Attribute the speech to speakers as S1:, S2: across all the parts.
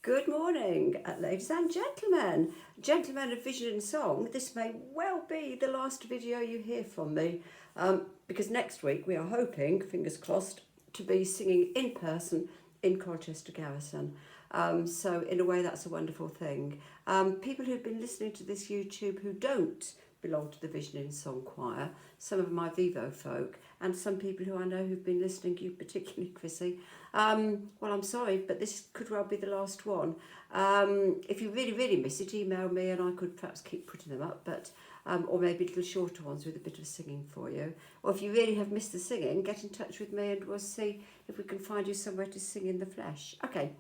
S1: Good morning, ladies and gentlemen. Gentlemen of Vision and Song, this may well be the last video you hear from me because next week we are hoping, fingers crossed, to be singing in person in Colchester Garrison. So in a way that's a wonderful thing. People who've been listening to this YouTube who don't belong to the Vision in Song choir, some of my Vivo folk, and some people who I know who've been listening, you particularly Chrissy. Well, I'm sorry, but this could well be the last one. If you really, really miss it, email me and I could perhaps keep putting them up, but or maybe little shorter ones with a bit of singing for you. Or if you really have missed the singing, get in touch with me and we'll see if we can find you somewhere to sing in the flesh. Okay.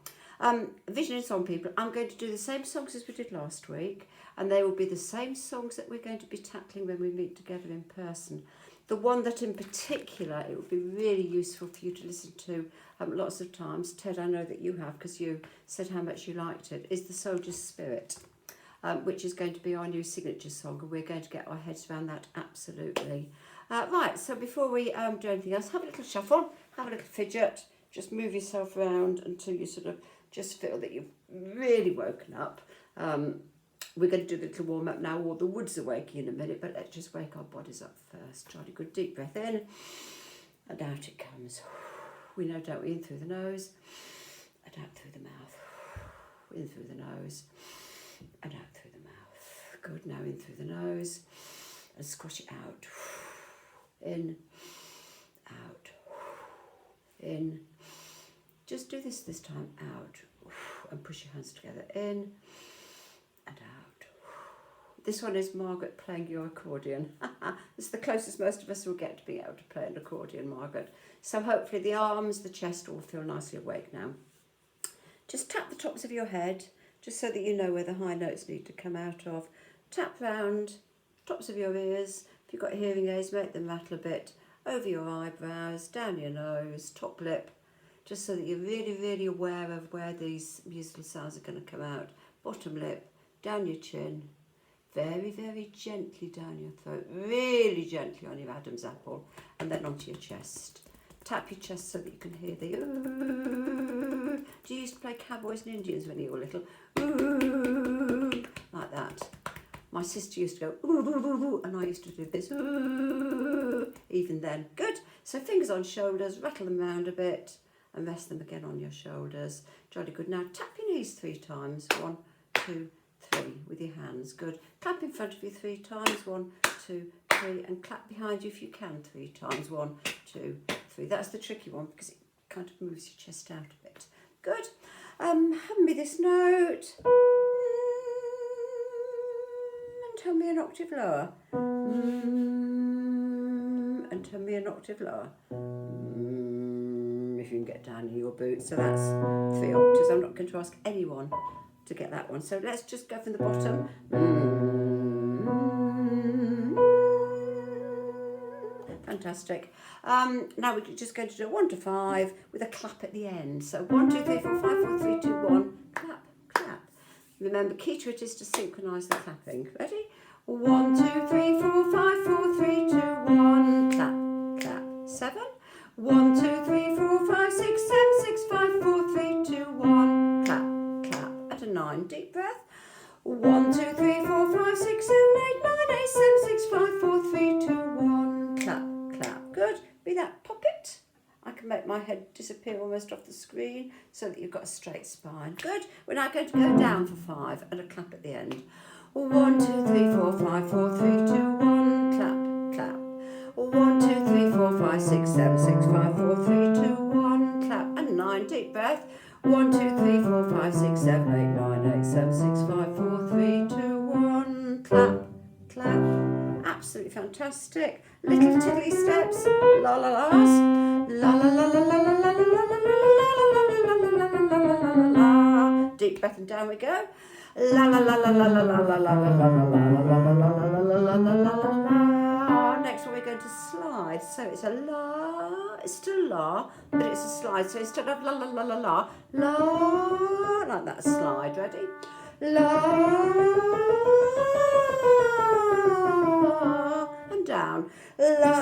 S1: Vision and Song people, I'm going to do the same songs as we did last week, and they will be the same songs that we're going to be tackling when we meet together in person. The one that in particular it would be really useful for you to listen to lots of times, Ted, I know that you have because you said how much you liked it, is The Soldier's Spirit, which is going to be our new signature song, and we're going to get our heads around that absolutely. Right, so before we do anything else, have a little shuffle, have a little fidget, just move yourself around until you sort of just feel that you've really woken up. We're going to do the little warm up now, or the woods are waking in a minute, but let's just wake our bodies up first. Try a good deep breath in, and out it comes. We know, don't we? In through the nose, and out through the mouth. In through the nose, and out through the mouth. Good, now in through the nose, and squash it out. In, out, in. Just do this time, out, and push your hands together, in and out. This one is Margaret playing your accordion. It's the closest most of us will get to being able to play an accordion, Margaret. So hopefully the arms, the chest all feel nicely awake now. Just tap the tops of your head, just so that you know where the high notes need to come out of. Tap round, tops of your ears. If you've got hearing aids, make them rattle a bit. Over your eyebrows, down your nose, top lip. Just so that you're really, really aware of where these musical sounds are going to come out. Bottom lip, down your chin, very, very gently down your throat, really gently on your Adam's apple, and then onto your chest. Tap your chest so that you can hear the ooh. Do you used to play cowboys and Indians when you were little? Ooh, like that. My sister used to go ooh, ooh, ooh, ooh, and I used to do this ooh, even then. Good. So fingers on shoulders, rattle them around a bit. And rest them again on your shoulders. Jolly good. Now tap your knees 3 times. 1, 2, 3 with your hands. Good. Clap in front of you 3 times. 1, 2, 3. And clap behind you if you can 3 times. 1, 2, 3. That's the tricky one because it kind of moves your chest out a bit. Good. Hand me this note. And tell me an octave lower. And tell me an octave lower. If you can get down in your boots. So that's 3 octaves. I'm not going to ask anyone to get that one. So let's just go from the bottom. Fantastic. Now we're just going to do 1 to 5 with a clap at the end. So 1, 2, 3, 4, 5, 4, 3, 2, 1. Clap, clap. Remember, key to it is to synchronise the clapping. Ready? 1, 2, 3, 4, 5, 4, 3, 2, 1. Clap, clap. 7. 1, 2, 3, 4, 5, 6, 7, 6, 5, 4, 3, 2, 1. Clap, clap. At a 9, deep breath. 1, 2, 3, 4, 5, 6, 7, 8, 9, 8, 7, 6, 5, 4, 3, 2, 1. Clap, clap. Good. Be that puppet. I can make my head disappear almost off the screen so that you've got a straight spine. Good. We're now going to go down for 5 and a clap at the end. 1, 2, 3, 4, 5, 4, 3, 2, 1. Clap, clap. 1, 2, 3, 4, 5, 6, 7, 6, 5, 4, 3, 2, 1. Clap. And 9. Deep breath. 1, 2, 3, 4, 5, 6, 7, 8, 9, 8, 7, 6, 5, 4, 3, 2, 1. Clap, clap. Absolutely fantastic. Little tiddly steps. La la la's. La la la la la la la la la la la la la la. Deep breath and down we go. La la la la la la la la la la la la la la la la. Next one we're going to slide. So it's a la, it's still la, but it's a slide. So instead of la la la la la, la, like that, slide. Ready? La, and down. La.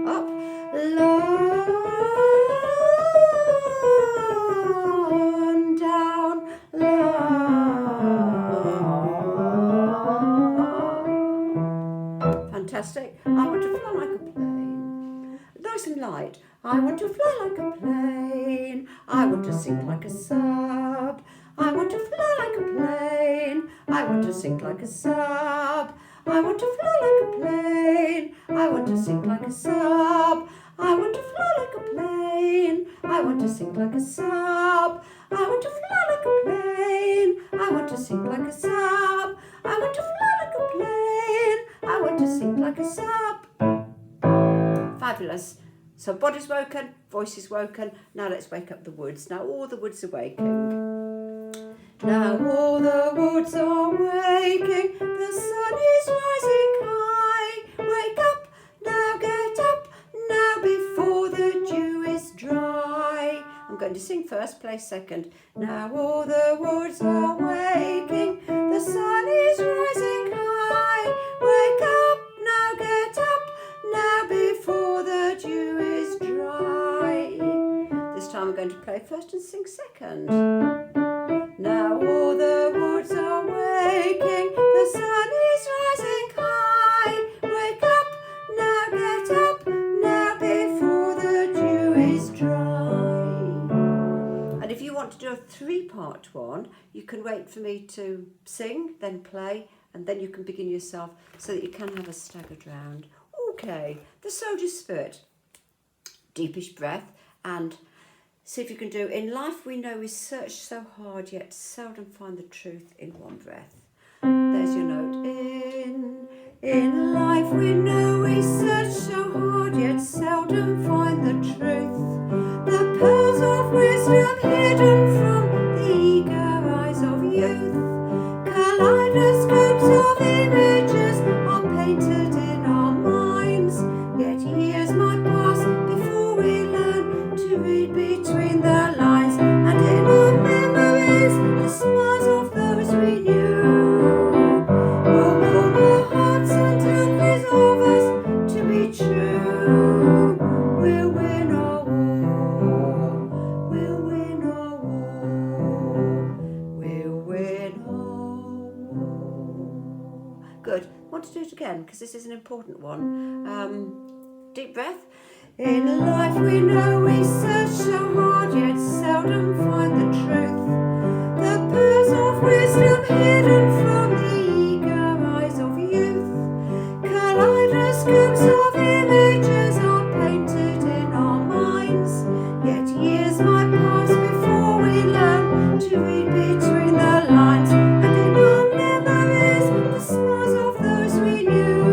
S1: Up. La. fantastic. I want to fly like a plane. Nice and light. I want to fly like a plane. I want to sink like a sub. I want to fly like a plane. I want to sink like a sub. I want to fly like a plane. I want to sink like a sub. I want to fly like a plane. I want to sink like a sub. I want to fly like a plane. I want to sink like a sub. I want to fly like a plane. I want to sink like a sub. Fabulous. So body's woken, voice is woken. Now let's wake up the woods. Now all the woods are waking. Now all the woods are waking. The sun is rising high. Wake up, now get up, now before the dew is dry. I'm going to sing first, play second. Now all the woods are waking. The sun is rising high. Wake up, now get up, now before the dew is dry. This time I'm going to play first and sing second. Now all the woods are waking. The sun is rising high. Wake up, now get up, now before the dew is dry. And if you want to do a 3-part one, you can wait for me to sing, then play, and then you can begin yourself so that you can have a staggered round. Okay, the soldier's spirit. Deepish breath and see if you can do. In life we know we search so hard yet seldom find the truth in one breath. There's your note. In life we know we search so hard yet seldom find the truth. The pearls of wisdom hidden from the eager eyes of youth. Kaleidoscopes of images are painted in our minds. Yet years might pass before we learn to read between the lines. And in our memories, the smiles of those we knew will warm our hearts and help resolve us to be true. We'll win our war. We'll win our war. We'll win our war. Good. I want to do it again because this is an important one. Deep breath. In life we know we search so hard yet seldom find the truth. The pearls of wisdom hidden from the eager eyes of youth. Kaleidoscopes of images are painted in our minds. Yet years might pass before we learn to read between the lines. And in our memories, the smiles of those we knew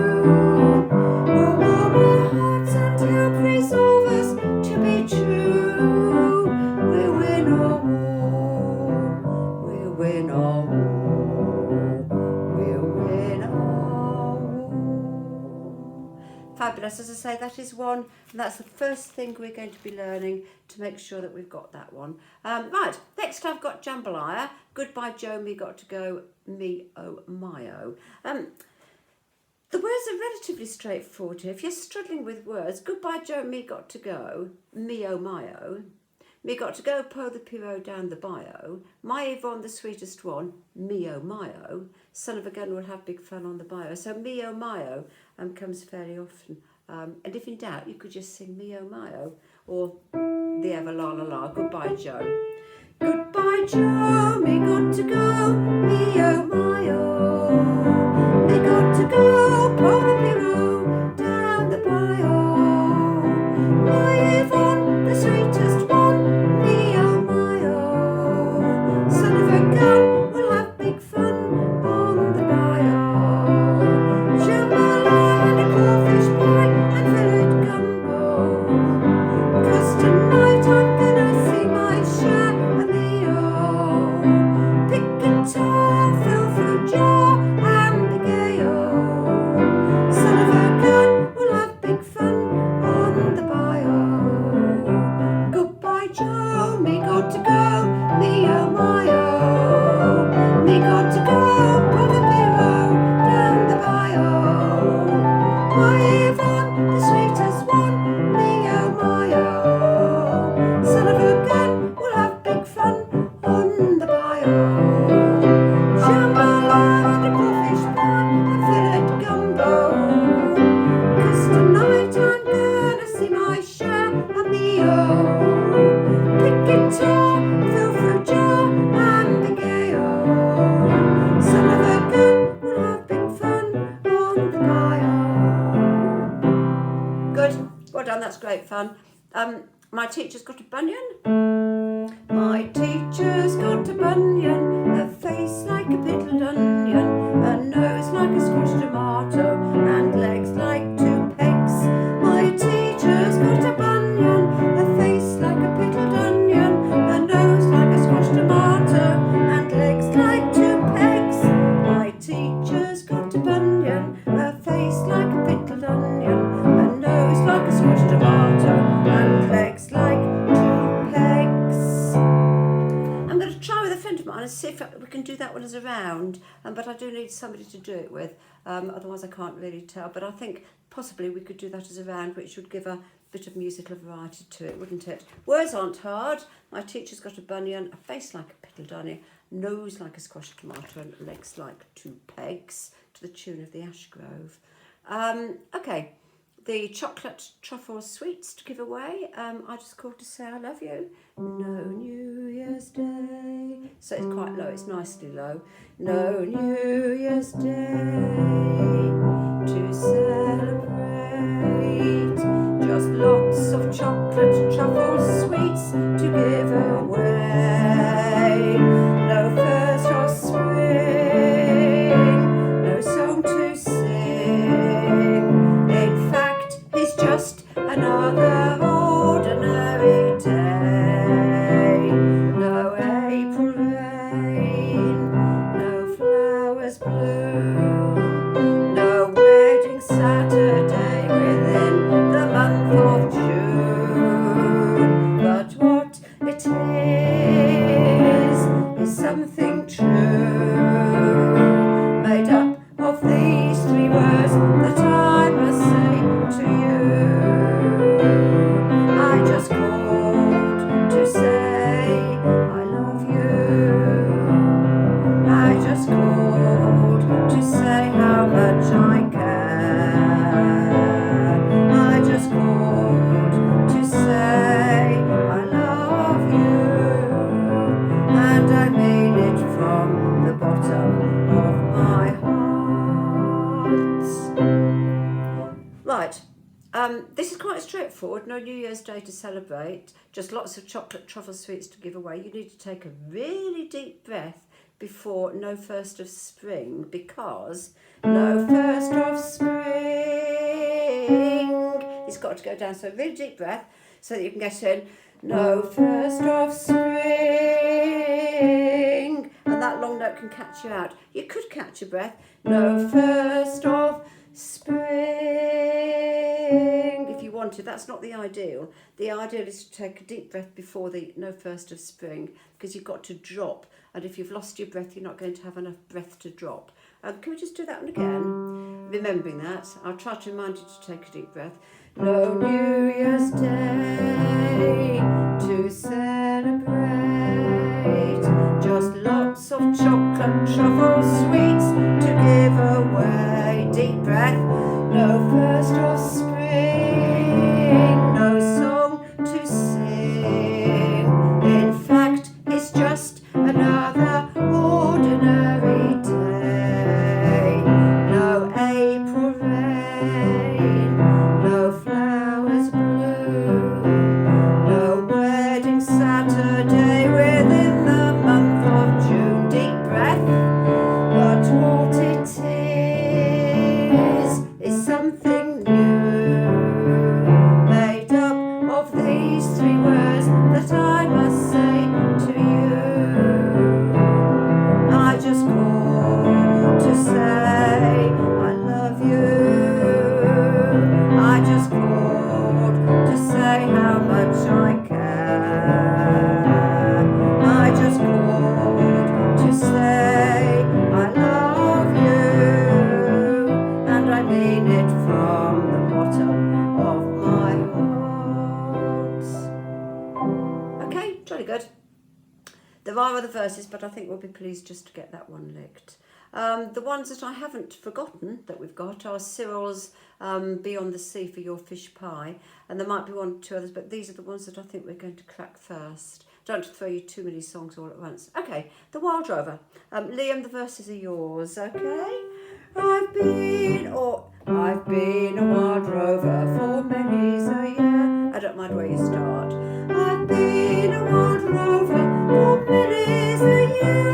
S1: will warm our hearts and help resolve us to be true. We'll win our war. We'll win our war. We'll win our war. Fabulous. As I say, that is one, and that's the first thing we're going to be learning to make sure that we've got that one. Right, next I've got jambalaya. Goodbye Joe, me got to go, me oh my oh. The words are relatively straightforward here. If you're struggling with words, goodbye Joe, me got to go, me oh my oh. Me got to go, po the piro down the bio. My Yvonne, the sweetest one, me oh my oh. Son of a gun will have big fun on the bio. So me oh my oh comes fairly often. And if in doubt, you could just sing me oh my oh, or the ever la la la, goodbye Joe. Goodbye Joe, me got to go, me oh my oh. Me got to go, po the piro down the bio. My Yvonne, the sweetest one, me oh my oh. Son of a gun, we'll have big fun on the bio. Jambalaya and a crawfish pie and fillet gumbo. 'Cause tonight I'm gonna see my share of me oh. Pick guitar, fill through jar, Well done, that's great fun. My teacher's got a bunion. My teacher's got a bunion, a face like a pickled onion, a nose like a squashed tomato, and legs like 2 pegs. My teacher's got a bunion, a face like a pickled onion, a nose like a squashed tomato, and legs like 2 pegs. My teacher's got a bunion, a face like a pickled onion, a nose like a squashed tomato, and legs like 2 pegs. I'm going to try with a friend of mine and see if we can do that one as a round, but I do need somebody to do it with, otherwise I can't really tell. But I think possibly we could do that as a round, which would give a bit of musical variety to it, wouldn't it? Words aren't hard. My teacher's got a bunion, a face like a pickled onion, nose like a squashed tomato, and legs like 2 pegs, to the tune of the Ash Grove. Okay. The chocolate truffle sweets to give away. I just called to say I love you. No New Year's Day. So it's quite low, it's nicely low. No New Year's Day to celebrate. Just lots of chocolate truffle sweets to give away. No first of spring, no song to sing. In fact, it's just another ordinary day. No April rain, no flowers bloom, no wedding Saturday within the month of June. But what it is something true, made up of these 3 words that I must say to you. I just called to say I love you. I just called to say how much I care. I just called to say I love you, and I mean it from the bottom of my heart. Right. This is quite straightforward. No New Year's Day to celebrate. Just lots of chocolate truffle sweets to give away. You need to take a really deep breath before no first of spring, because no first of spring. It's got to go down. So really deep breath so that you can get in. No first of spring. And that long note can catch you out. You could catch your breath. No first of spring, if you wanted. That's not the ideal. The ideal is to take a deep breath before the no first of spring, because you've got to drop, and if you've lost your breath you're not going to have enough breath to drop. Can we just do that one again, remembering that? I'll try to remind you to take a deep breath. No New Year's Day to celebrate, just lots of chocolate truffle sweets to give away. Deep breath. No first of spring, no song to sing. In fact, it's just another ordinary day. No April rain, no flowers bloom, no wedding Saturday within the month of June. Deep breath. But what it is something new, made up of these 3 words that I must say to you. I just called to say I love you. I just called to say how much I care. I just called to say I love you, and I mean it from the bottom of my heart. Okay, jolly good. There are other verses, but I think we'll be pleased just to get that one licked. The ones that I haven't forgotten that we've got are Cyril's Beyond the Sea for Your Fish Pie, and there might be 1 or 2 others, but these are the ones that I think we're going to crack first. Don't throw you too many songs all at once. Okay, The Wild Rover. Liam, the verses are yours, okay? I've been, or I've been a wild rover for many's a year. I don't mind where you start. I've been a wild rover for many's a year,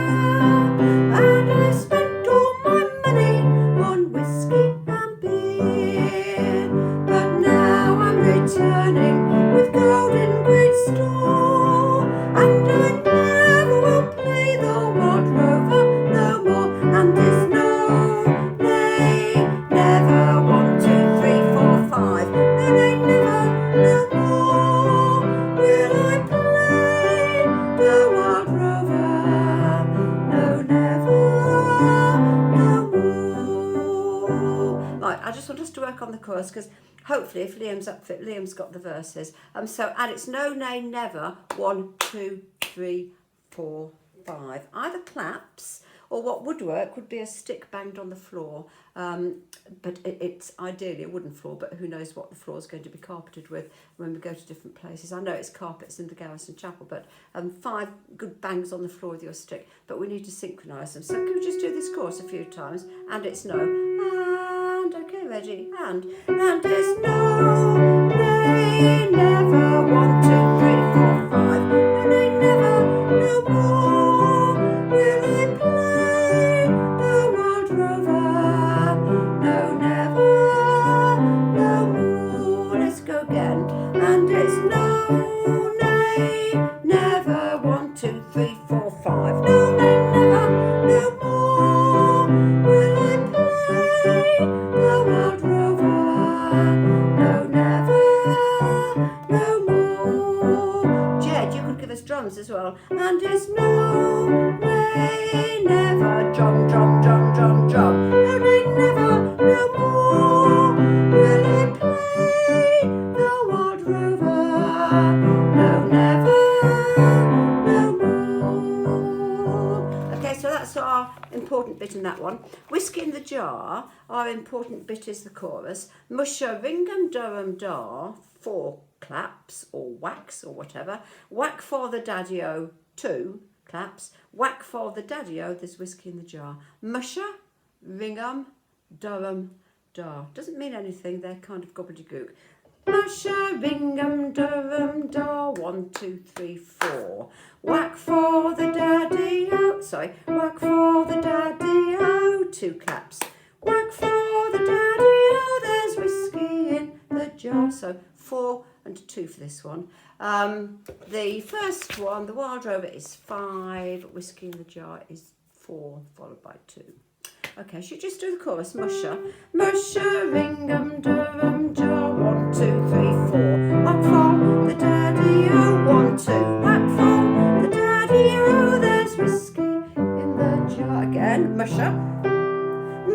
S1: and I spent all my money on whiskey and beer. But now I'm returning with gold in great store, and I never will play the wild rover no more. And there's no, nay, never, 1, 2, 3, 4, 5. No, nay, never, no more will I play the wild rover. No, never, no more. Right, I just want us to work on the chorus because hopefully if Liam's up for it, Liam's got the verses. So, and it's no, nay, never, 1, 2, 3, 4, 5. Either claps, or what would work would be a stick banged on the floor. But it's ideally a wooden floor, but who knows what the floor is going to be carpeted with when we go to different places. I know it's carpets in the Garrison Chapel, but 5 good bangs on the floor with your stick. But we need to synchronise them. So can we just do this chorus a few times? And it's no, and okay, ready, and it's no, nay, never, 1, 2, 3, 4, 5. No, nay, never, no more will I play the wild rover. No, never, no more. Let's go again. And it's no, nay, never, 1, 2, 3, 4, 5. No, nay, never, no more will I play the wild rover. No, never, no more. Jed, you could give us drums as well. And it's no, nay, never, drum, drum, drum, drum, drum. No, nay, never, no more will I play the wild rover. No, never, no more. Okay, so that's our important bit in that one. Whiskey in the jar, our important bit is the chorus. Musha, ringum, durham, dar, 4 claps, or whacks, or whatever. Whack for the daddy-o, 2 claps. Whack for the daddy-o, there's whiskey in the jar. Musha, ringum, durham, dar. Doesn't mean anything, they're kind of gobbledygook. Musha, ringum, durham, dar, 1, 2, 3, 4. Whack for the daddy-o, whack for the daddy-o, 2 claps. Whack for the daddy-o, there's whiskey in the jar. So 4 and 2 for this one. The first one, the wild rover, is 5. Whiskey in the jar is 4, followed by 2. Okay, should just do the chorus. Musha, musha, ringum, durham, jar, 1, 2, 3, 4. Whack for the daddy-o, 1, 2. Whack for the daddy-o, there's whiskey in the jar. Again, musha,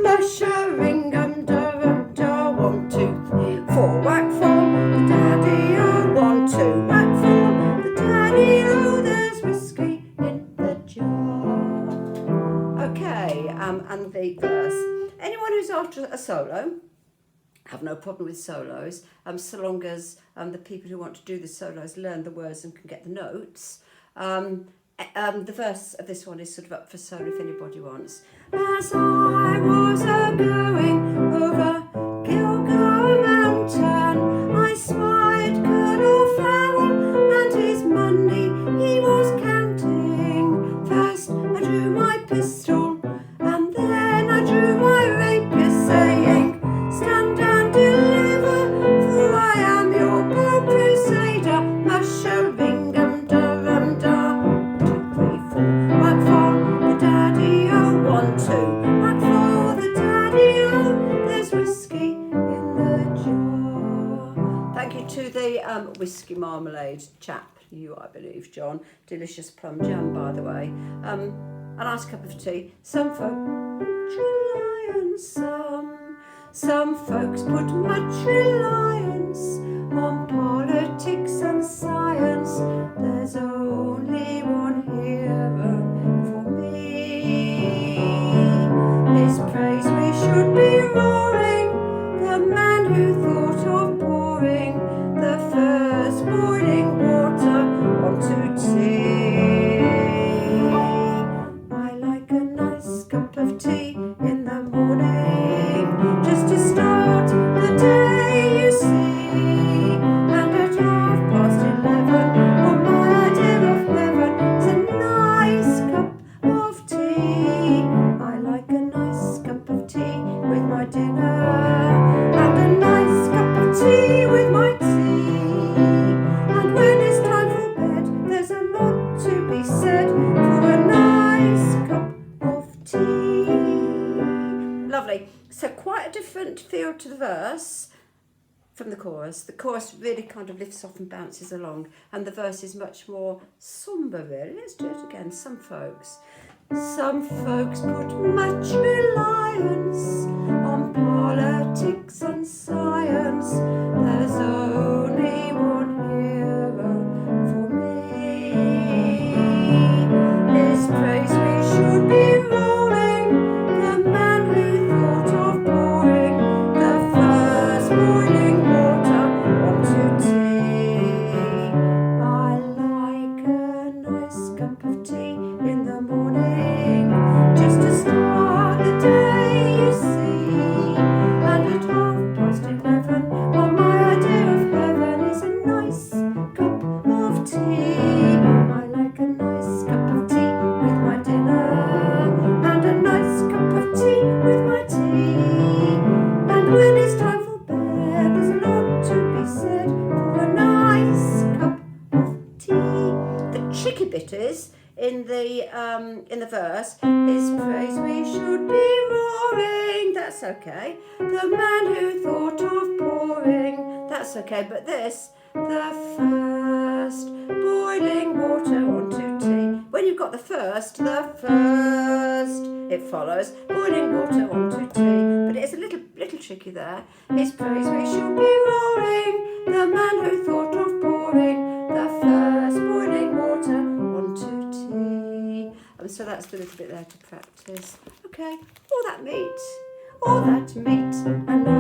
S1: musha, ringum, durham, jar, 1, 2, 3, 4. Whack for the daddy-o, 1, 2. Whack for the daddy-o, there's whiskey in the jar. Okay, and the verse. Anyone who's after a solo, have no problem with solos, so long as the people who want to do the solos learn the words and can get the notes. The verse of this one is sort of up for solo if anybody wants. As I was a-going over Gilgar Mountain, I spied Colonel Farrell and his money he was counting. First I drew my pistol, and then I drew my rapier, saying, stand and deliver, for I am your bold crusader. Musha, ringum, durham, dar, 2, 3, 4. Whack for the daddy-o, 1, 2. Whack for the daddy-o, there's whiskey in the jar. Thank you to the whiskey marmalade chap, you I believe, John. Delicious plum jam, by the way. A nice cup of tea. Some folk much reliance, some folks put much reliance on politics and science. There's only one hero for me. His praise we should be roaring, the man who thought of pouring the first boiling water onto tea. I like a nice cup of tea in the morning, just to start different feel to the verse from the chorus. The chorus really kind of lifts off and bounces along, and the verse is much more sombre, really. Let's do it again. Some folks put much reliance on politics and science. There's only one hero for me. His praise we should be rolling. The man who thought of pouring the first boiling water onto tea. I like a nice cup of tea in the morning, just to start the day, you see. And at 11:30, well, my idea of heaven is a nice cup of tea. I like a nice cup of tea with my dinner, and a nice cup of tea with my tea. And when it's time for bed, there's a lot to be said for a nice cup of tea. The tricky bit is in the verse is praise we should be roaring. That's okay. The man who thought of pouring. That's okay. But this, the first boiling water onto tea. When you've got the first, it follows boiling water onto tea. But it's a little tricky there. It's praise we should be roaring. The man who thought of pouring the first boiling water onto tea. So that's the little bit there to practice. Okay, all that meat, and no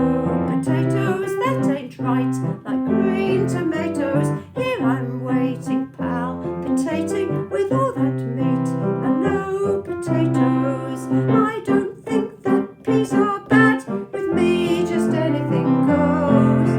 S1: potatoes, that ain't right. Like green tomatoes, here I'm waiting, pal, potating with all that meat and no potatoes. I don't think that peas are bad, with me just anything goes.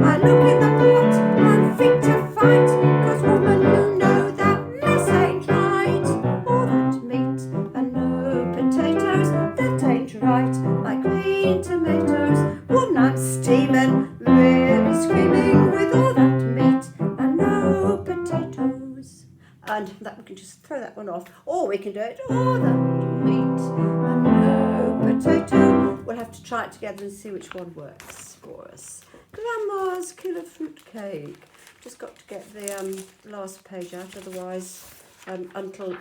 S1: I look in the pot and fit to fight, 'cause woman, you know that mess ain't right. All that meat and no potatoes, that ain't right. Like green tomatoes, woman, I'm steaming, really screaming with all that meat and no potatoes. And that we can just throw that one off, or we can do it, all that meat and no potato. We'll have to try it together and see which one works for us. Grandma's killer fruit cake. Just got to get the last page out, otherwise until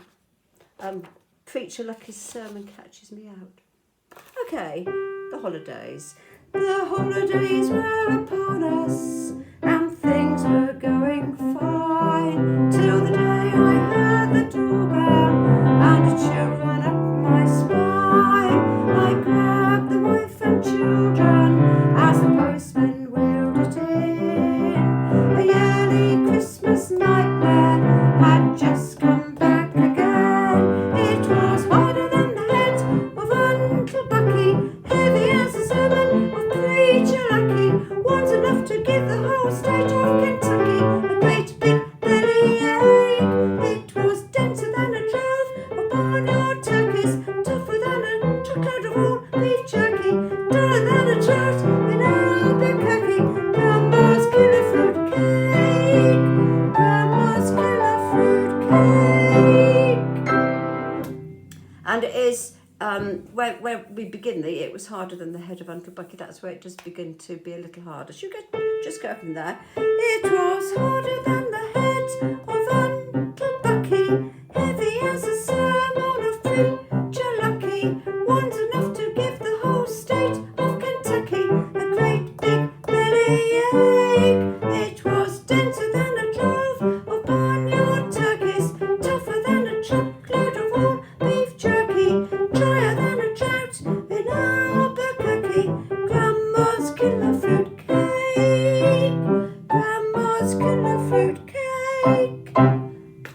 S1: Preacher Lucky's sermon catches me out. Okay, the holidays. The holidays were upon us, and things were going fine, till the day I heard the doorbell, and a chill ran up my spine. I grabbed the wife and children, as the postman wheeled it in. A yearly Christmas nightmare had just come back again. It was harder than the head of Uncle Bucky, heavy as a sermon of Preacher Lucky. One's enough to give the whole state of Kentucky a great big belly ache. It was denser than a drove of barnyard turkeys, tougher than a truckload of all beef jerky, duller than a trout in Albuquerque. Grandma's killer fruit cake, Grandma's killer fruit cake. And it is where we begin it was harder than the head of Uncle Bucky. That's where it does begin to be a little harder. So you just go from there. It was harder than the head of Uncle Bucky, heavy as a sermon of Preacher Lucky. One's enough to give the whole state of Kentucky a great big belly ache. It was denser than a drove of barnyard turkeys, tougher than a truckload of all beef jerky, drier than a drought in Albuquerque. Grandma's killer fruit cake, Grandma's killer fruit cake.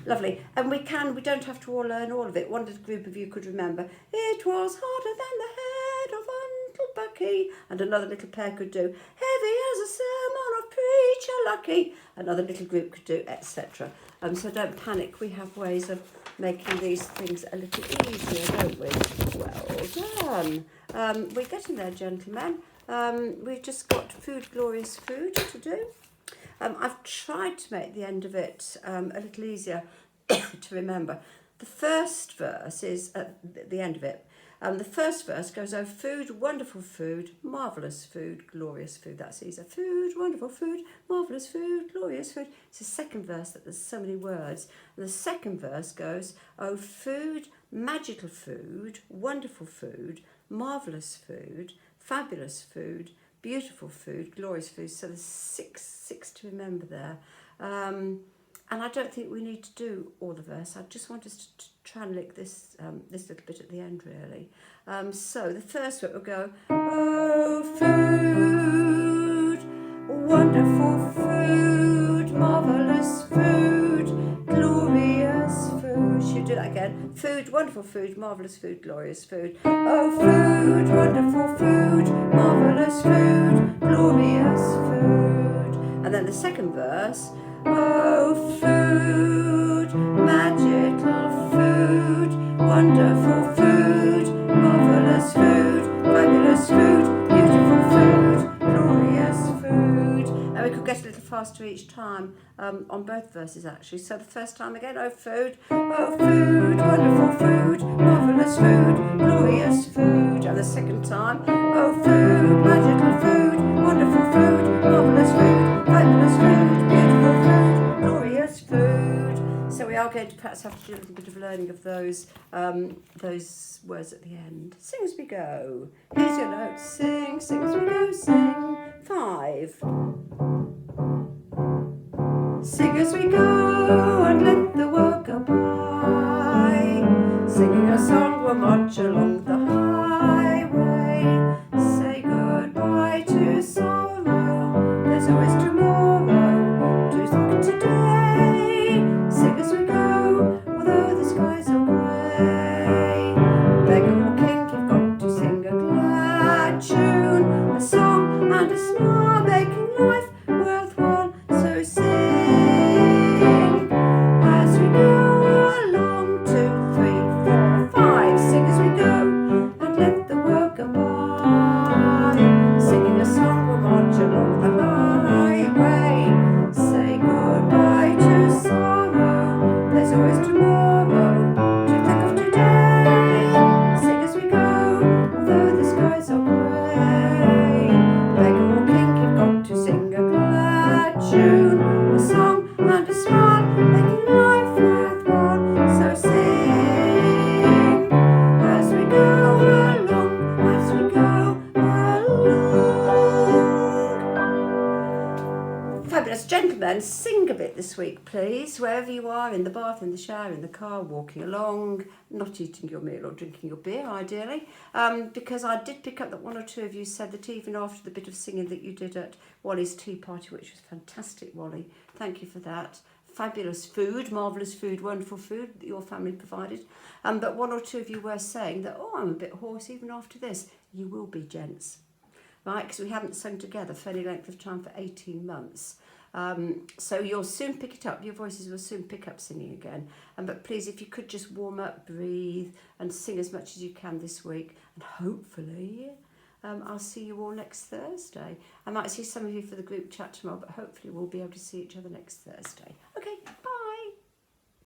S1: Lovely. And we don't have to all learn all of it. One little group of you could remember, it was harder than the head of Uncle Bucky. And another little pair could do, heavy as a sermon of Preacher Lucky. Another little group could do, etc. So don't panic. We have ways of making these things a little easier, don't we? Well done. We're getting there, gentlemen. We've just got glorious food to do. I've tried to make the end of it a little easier to remember. The first verse is at the end of it. The first verse goes, oh, food, wonderful food, marvellous food, glorious food. That's easy. Food, wonderful food, marvellous food, glorious food. It's the second verse that there's so many words. And the second verse goes, oh, food, magical food, wonderful food, marvellous food, fabulous food, beautiful food, glorious food. So there's six to remember there. And I don't think we need to do all the verse. I just want us to try and lick this little bit at the end, really. So the first bit will go, oh, food, wonderful food, marvellous food, glorious food. Should we do that again? Food, wonderful food, marvellous food, glorious food. Oh, food, wonderful food, marvellous food, glorious food. And then the second verse, oh, food, magical food, wonderful food, marvellous food, fabulous food, beautiful food, glorious food. And we could get a little faster each time on both verses, actually. So the first time again, oh, food, wonderful food, marvellous food, glorious food. And the second time, oh, food, magical food, wonderful food, marvellous food, fabulous food, beautiful food, glorious food. So we are going to perhaps have to do a little bit of learning of those words at the end. Sing as we go. Here's your notes. Sing as we go. Sing. 5. Sing as we go and let the world go by. Singing a song we'll march along the highway. Say goodbye to sorrow. There's always tomorrow. Do think today. Sing as we go, although the skies are grey. Beggar or king, you've got to sing a glad tune, a song and a smile, making life worthwhile. So sing as we go along. 2, 3, 4, 5. Sing as we go and let the world go by. Singing a song we'll march along the highway. Say goodbye to sorrow. There's always tomorrow to think of today. Sing as we go, although the skies are grey. Beggar or king, you've got to sing a glad tune, a song and a smile, making life worthwhile. So sing as we go along, as we go along. Fabulous. Gentlemen, sing a bit this week, please, wherever you are, in the bath, in the shower, in the car, walking along, not eating your meal or drinking your beer, ideally, because I did pick up that one or two of you said that even after the bit of singing that you did at Wally's tea party, which was fantastic, Wally, thank you for that. Fabulous food, marvellous food, wonderful food that your family provided. But one or two of you were saying that, oh, I'm a bit hoarse even after this. You will be, gents, right? Because we haven't sung together for any length of time for 18 months. So you'll soon pick it up. Your voices will soon pick up singing again. But please, if you could just warm up, breathe, and sing as much as you can this week. And hopefully, I'll see you all next Thursday. I might see some of you for the group chat tomorrow, but hopefully we'll be able to see each other next Thursday.